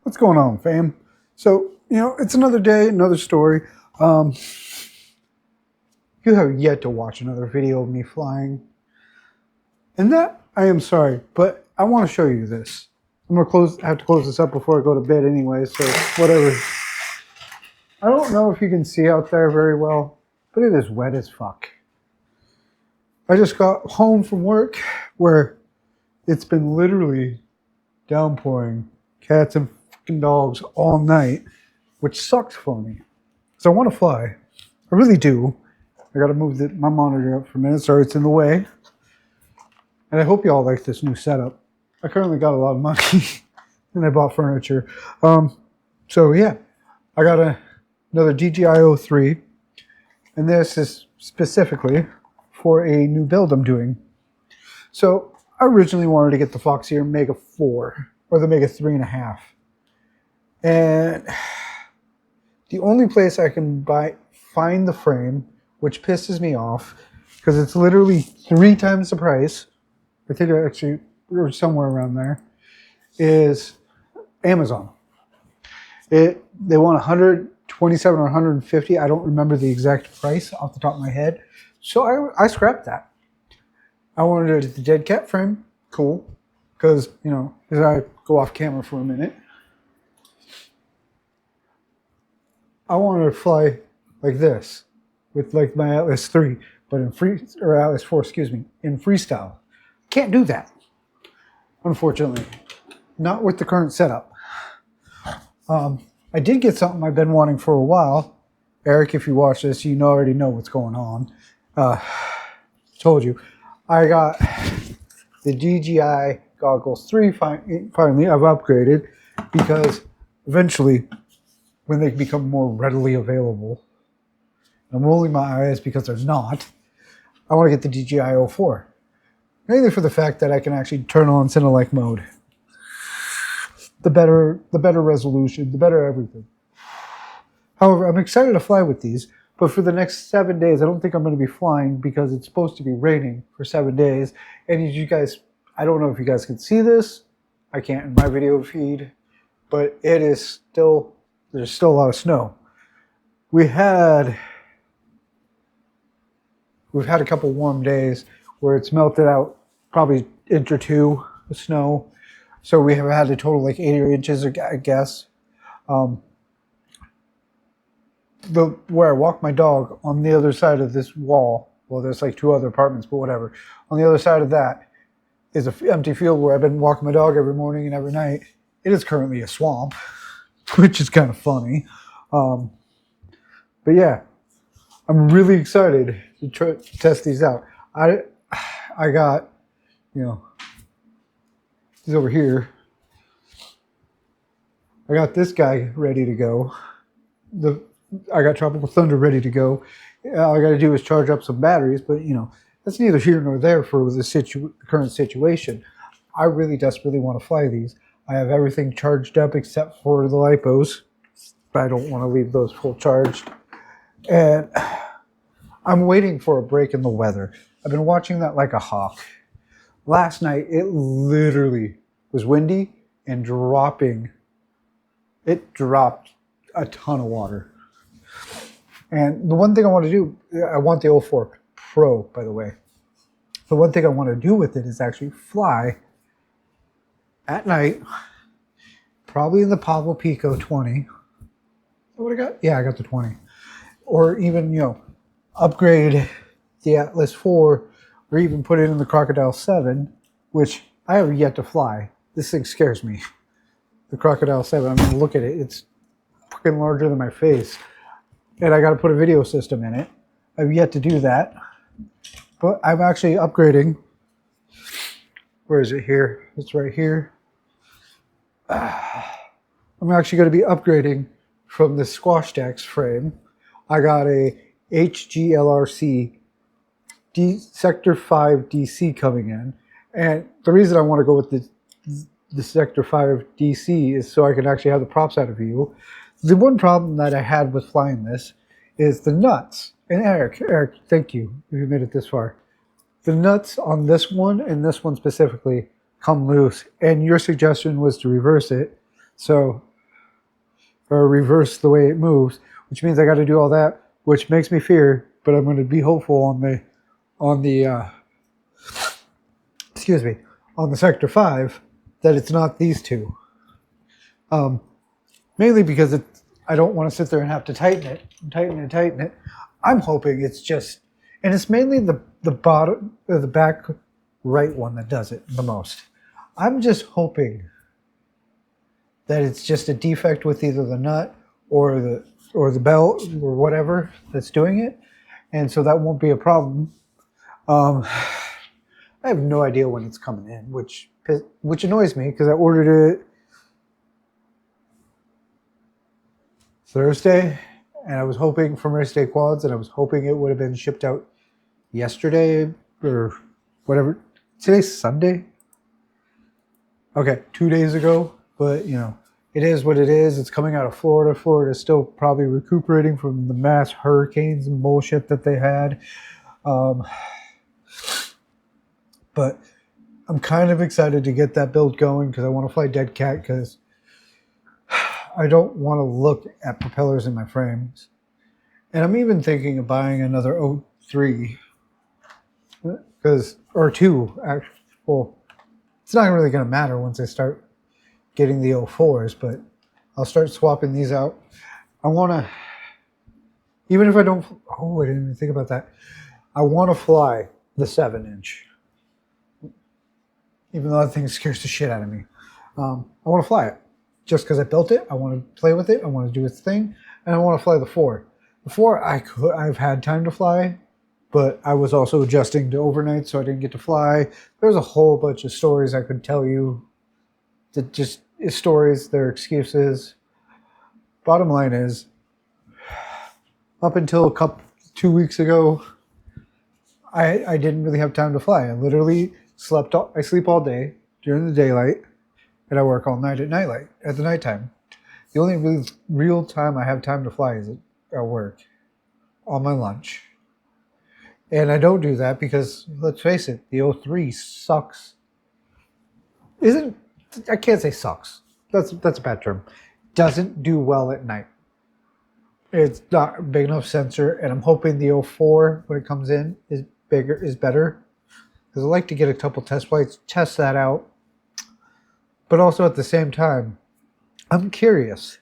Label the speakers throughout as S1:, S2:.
S1: What's going on, fam? So, it's another day, another story. You have yet to watch another video of me flying. And that, I am sorry, but I want to show you this. I'm going to have to close this up before I go to bed anyway, so whatever. I don't know if you can see out there very well, but it is wet as fuck. I just got home from work where it's been literally downpouring cats and fucking dogs all night, which sucks for me. So I want to fly. I really do. I got to move my monitor up for a minute, sorry it's in the way. And I hope you all like this new setup. I currently got a lot of money and I bought furniture. So yeah, I got another DJI 3, and this is specifically for a new build I'm doing. So I originally wanted to get the Foxeer Mega 4 or the Mega 3.5. And the only place I can find the frame, which pisses me off because it's literally 3 times the price, I think I actually or somewhere around there, is Amazon. They want 127 or 150. I don't remember the exact price off the top of my head. So I scrapped that. I wanted the dead cat frame. Cool. Because, as I go off camera for a minute, I wanted to fly like this with like my Atlas 3, but Atlas 4, in freestyle. Can't do that, unfortunately. Not with the current setup. I did get something I've been wanting for a while. Eric, if you watch this, you already know what's going on. Told you. I got the DJI Goggles 3 finally. I've upgraded because eventually, when they become more readily available, I'm rolling my eyes because they're not, I want to get the DJI 04. Mainly for the fact that I can actually turn on Cinelike mode. The better resolution, the better everything. However, I'm excited to fly with these, but for the next 7 days, I don't think I'm going to be flying because it's supposed to be raining for 7 days. And you guys, I don't know if you guys can see this. I can't in my video feed, but there's still a lot of snow. We've had a couple warm days where it's melted out probably 1 inch or 2 of snow. So we have had a total like 80 inches, I guess. Where I walk my dog on the other side of this wall, well, there's like 2 other apartments, but whatever. On the other side of that is an empty field where I've been walking my dog every morning and every night. It is currently a swamp, which is kind of funny. But yeah, I'm really excited to test these out. I got, he's over here. I got this guy ready to go. I got Tropical Thunder ready to go. All I got to do is charge up some batteries, but that's neither here nor there for the current situation. I really desperately want to fly these. I have everything charged up except for the lipos, but I don't want to leave those full charged. And I'm waiting for a break in the weather. I've been watching that like a hawk. Last night, it literally was windy and dropping. It dropped a ton of water. And the one thing I want to do, I want the 04 Pro, by the way. The one thing I want to do with it is actually fly at night, probably in the Pablo Pico 20. What I got? Yeah, I got the 20. Or even, upgrade the Atlas 4 or even put it in the Crocodile 7, which I have yet to fly. This thing scares me. The Crocodile 7, I mean, look at it. It's fucking larger than my face. And I got to put a video system in it. I've yet to do that. But I'm actually upgrading. Where is it here? It's right here. I'm actually going to be upgrading from the Squash Stacks frame. I got a HGLRC Sector 5 DC coming in. And the reason I want to go with the Sector 5 DC is so I can actually have the props out of view. The one problem that I had with flying this is the nuts. And Eric, thank you if you made it this far. The nuts on this one and this one specifically come loose. And your suggestion was to reverse it. So or reverse the way it moves, which means I got to do all that, which makes me fear. But I'm going to be hopeful on the excuse me, on the Sector 5 that it's not these two. Mainly because I don't want to sit there and have to tighten it. I'm hoping it's just, and it's mainly the bottom, or the back right one that does it the most. I'm just hoping that it's just a defect with either the nut or the belt or whatever that's doing it, and so that won't be a problem. I have no idea when it's coming in, which annoys me because I ordered it Thursday, and I was hoping for Race Day Quads, and I was hoping it would have been shipped out yesterday or whatever. Today's Sunday. Okay, 2 days ago, but you know, it is what it is. It's coming out of Florida. Florida's still probably recuperating from the mass hurricanes and bullshit that they had. But I'm kind of excited to get that build going because I want to fly Dead Cat because I don't want to look at propellers in my frames. And I'm even thinking of buying another 03 or 2 actually. Well, it's not really going to matter once I start getting the 04s, but I'll start swapping these out. I want to, even if I don't, I didn't even think about that. I want to fly the 7-inch. Even though that thing scares the shit out of me. I want to fly it. Just because I built it, I want to play with it, I want to do its thing, and I want to fly the 4. The 4, I've had time to fly, but I was also adjusting to overnight, so I didn't get to fly. There's a whole bunch of stories I could tell you. That just is stories, they're excuses. Bottom line is, up until 2 weeks ago, I didn't really have time to fly. I literally I sleep all day during the daylight, and I work all night at the nighttime. The only real time I have time to fly is at work, on my lunch. And I don't do that because, let's face it, the 03 sucks. I can't say sucks. That's a bad term. Doesn't do well at night. It's not a big enough sensor, and I'm hoping the 04, when it comes in, is better. Because I like to get a couple test flights, test that out. But also at the same time, I'm curious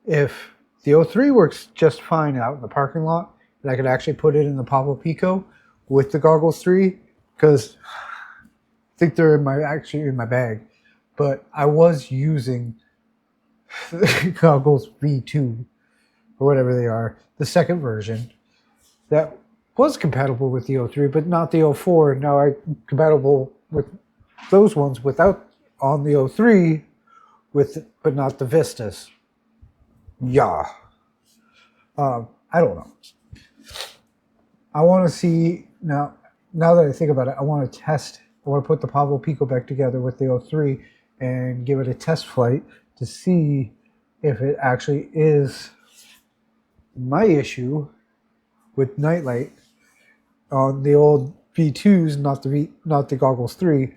S1: if the 03 works just fine out in the parking lot, and I could actually put it in the Pablo Pico with the Goggles 3, because I think they're in my bag. But I was using the Goggles V2, or whatever they are, the second version, that was compatible with the 03, but not the 04. Now I'm compatible with those ones without on the 03, but not the Vistas. Yeah. I don't know. I want to see, now that I think about it, I want to put the Pablo Pico back together with the 03 and give it a test flight to see if it actually is my issue with nightlight on the old V2s, not the Goggles 3,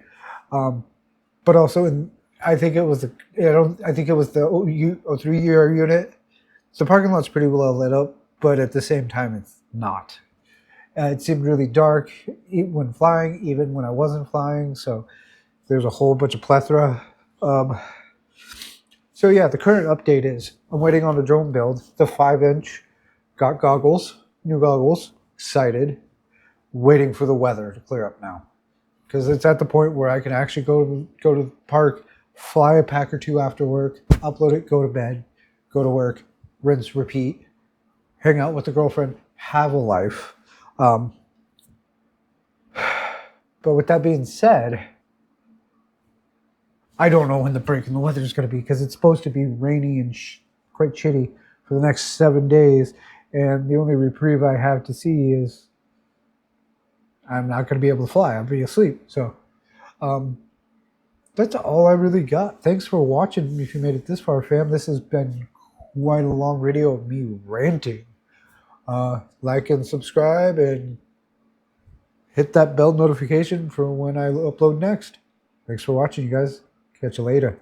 S1: but also I think it was the 03-year unit. The parking lot's pretty well lit up, but at the same time, it's not. It seemed really dark when flying, even when I wasn't flying. So there's a whole bunch of plethora. So yeah, the current update is I'm waiting on the drone build, the 5-inch. Got goggles, new goggles. Excited. Waiting for the weather to clear up now, because it's at the point where I can actually go to the park, fly a pack or two after work, upload it, go to bed, go to work, rinse, repeat, hang out with the girlfriend, have a life. But with that being said, I don't know when the break in the weather is going to be, because it's supposed to be rainy and quite shitty for the next 7 days, and the only reprieve I have to see is I'm not going to be able to fly. I'll be asleep. So that's all I really got. Thanks for watching. If you made it this far, fam, this has been quite a long video of me ranting. Like and subscribe and hit that bell notification for when I upload next. Thanks for watching, you guys. Catch you later.